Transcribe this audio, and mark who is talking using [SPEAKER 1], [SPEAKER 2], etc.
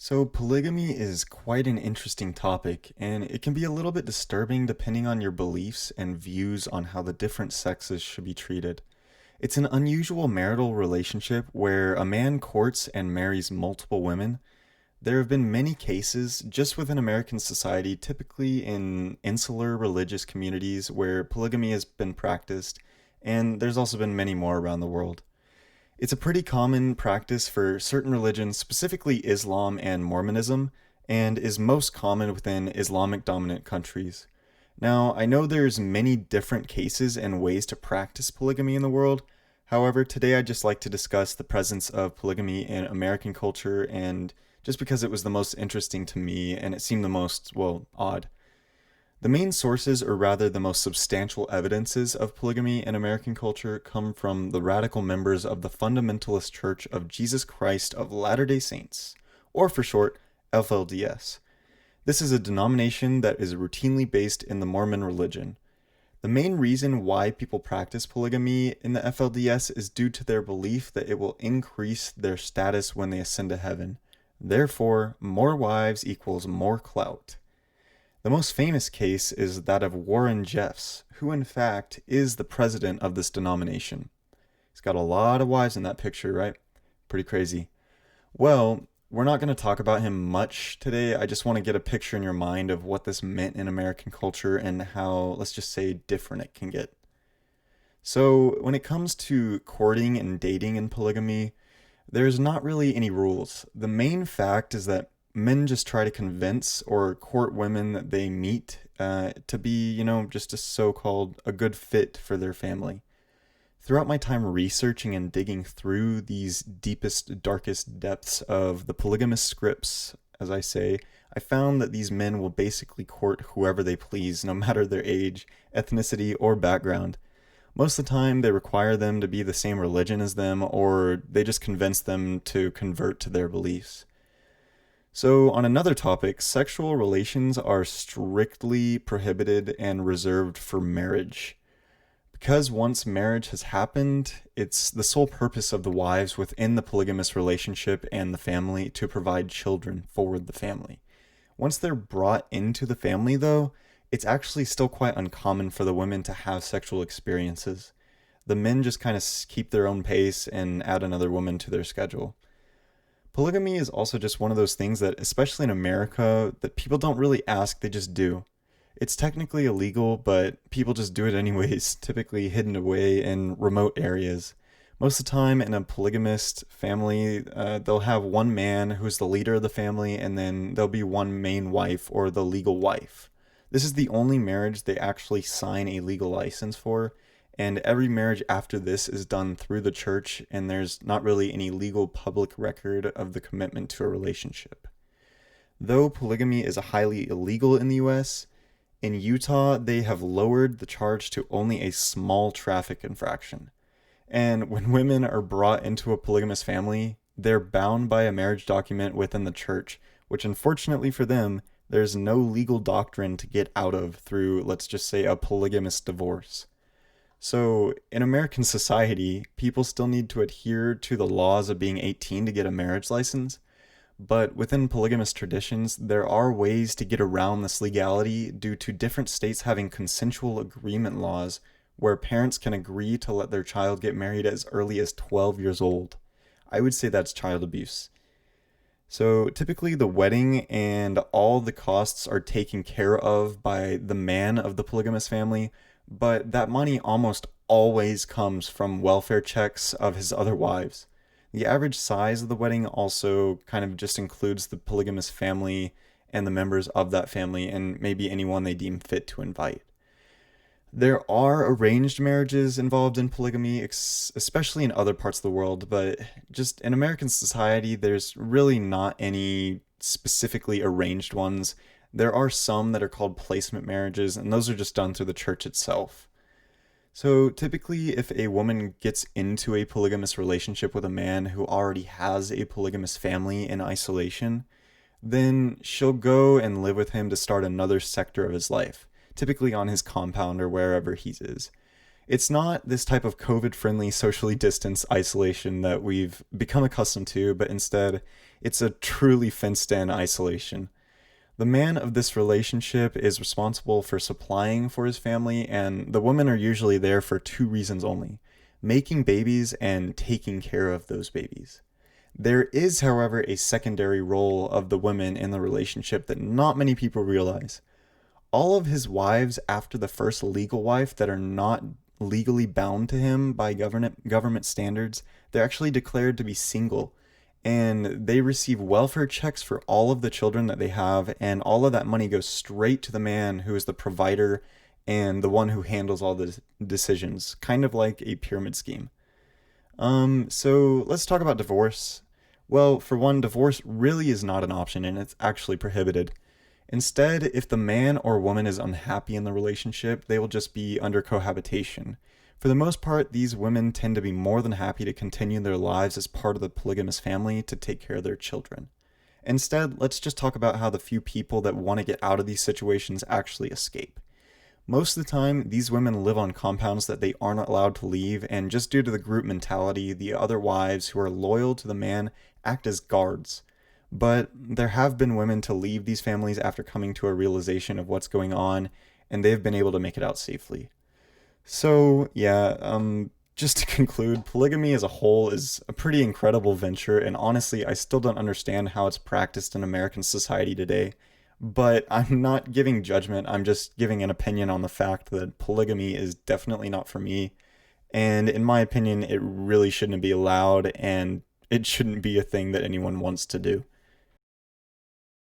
[SPEAKER 1] So, polygamy is quite an interesting topic, and it can be a little bit disturbing depending on your beliefs and views on how the different sexes should be treated. It's an unusual marital relationship where a man courts and marries multiple women. There have been many cases just within American society, typically in insular religious communities, where polygamy has been practiced, and there's also been many more around the world. It's a pretty common practice for certain religions, specifically Islam and Mormonism, and is most common within Islamic dominant countries. Now, I know there's many different cases and ways to practice polygamy in the world. However, today I'd just like to discuss the presence of polygamy in American culture and just because it was the most interesting to me and it seemed the most, well, odd. The main sources, or rather the most substantial evidences of polygamy in American culture, come from the radical members of the Fundamentalist Church of Jesus Christ of Latter-day Saints, or for short, FLDS. This is a denomination that is routinely based in the Mormon religion. The main reason why people practice polygamy in the FLDS is due to their belief that it will increase their status when they ascend to heaven. Therefore, more wives equals more clout. The most famous case is that of Warren Jeffs, who in fact is the president of this denomination. He's got a lot of wives in that picture, right? Pretty crazy. Well, we're not going to talk about him much today. I just want to get a picture in your mind of what this meant in American culture and how, let's just say, different it can get. So, when it comes to courting and dating in polygamy, there's not really any rules. The main fact is that men just try to convince or court women that they meet to be, just a so-called a good fit for their family. Throughout my time researching and digging through these deepest, darkest depths of the polygamous scripts, as I say, I found that these men will basically court whoever they please, no matter their age, ethnicity, or background. Most of the time, they require them to be the same religion as them, or they just convince them to convert to their beliefs. So, on another topic, sexual relations are strictly prohibited and reserved for marriage. Because once marriage has happened, it's the sole purpose of the wives within the polygamous relationship and the family to provide children for the family. Once they're brought into the family, though, it's actually still quite uncommon for the women to have sexual experiences. The men just kind of keep their own pace and add another woman to their schedule. Polygamy is also just one of those things that, especially in America, that people don't really ask, they just do. It's technically illegal, but people just do it anyways, typically hidden away in remote areas. Most of the time in a polygamist family, they'll have one man who's the leader of the family, and then there'll be one main wife or the legal wife. This is the only marriage they actually sign a legal license for, and every marriage after this is done through the church, and there's not really any legal public record of the commitment to a relationship. Though polygamy is highly illegal in the US, in Utah they have lowered the charge to only a small traffic infraction. And when women are brought into a polygamous family, they're bound by a marriage document within the church, which unfortunately for them, there's no legal doctrine to get out of through, let's just say, a polygamous divorce. So, in American society, people still need to adhere to the laws of being 18 to get a marriage license, but within polygamous traditions, there are ways to get around this legality due to different states having consensual agreement laws where parents can agree to let their child get married as early as 12 years old. I would say that's child abuse. So typically the wedding and all the costs are taken care of by the man of the polygamous family, but that money almost always comes from welfare checks of his other wives. The average size of the wedding also kind of just includes the polygamous family and the members of that family and maybe anyone they deem fit to invite. There are arranged marriages involved in polygamy, especially in other parts of the world, but just in American society, there's really not any specifically arranged ones. There are some that are called placement marriages, and those are just done through the church itself. So typically, if a woman gets into a polygamous relationship with a man who already has a polygamous family in isolation, then she'll go and live with him to start another sector of his life, typically on his compound or wherever he is. It's not this type of COVID friendly, socially distanced isolation that we've become accustomed to, but instead, it's a truly fenced in isolation. The man of this relationship is responsible for supplying for his family, and the women are usually there for two reasons only: making babies and taking care of those babies. There is, however, a secondary role of the women in the relationship that not many people realize. All of his wives after the first legal wife that are not legally bound to him by government standards, they're actually declared to be single, and they receive welfare checks for all of the children that they have, and all of that money goes straight to the man who is the provider and the one who handles all the decisions, kind of like a pyramid scheme. So let's talk about divorce. Well, for one, divorce really is not an option and it's actually prohibited. Instead, if the man or woman is unhappy in the relationship, they will just be under cohabitation. For the most part, these women tend to be more than happy to continue their lives as part of the polygamous family to take care of their children. Instead, let's just talk about how the few people that want to get out of these situations actually escape. Most of the time, these women live on compounds that they aren't allowed to leave, and just due to the group mentality, the other wives who are loyal to the man act as guards. But there have been women to leave these families after coming to a realization of what's going on, and they've been able to make it out safely. So, yeah, just to conclude, polygamy as a whole is a pretty incredible venture, and honestly, I still don't understand how it's practiced in American society today. But I'm not giving judgment, I'm just giving an opinion on the fact that polygamy is definitely not for me. And in my opinion, it really shouldn't be allowed, and it shouldn't be a thing that anyone wants to do.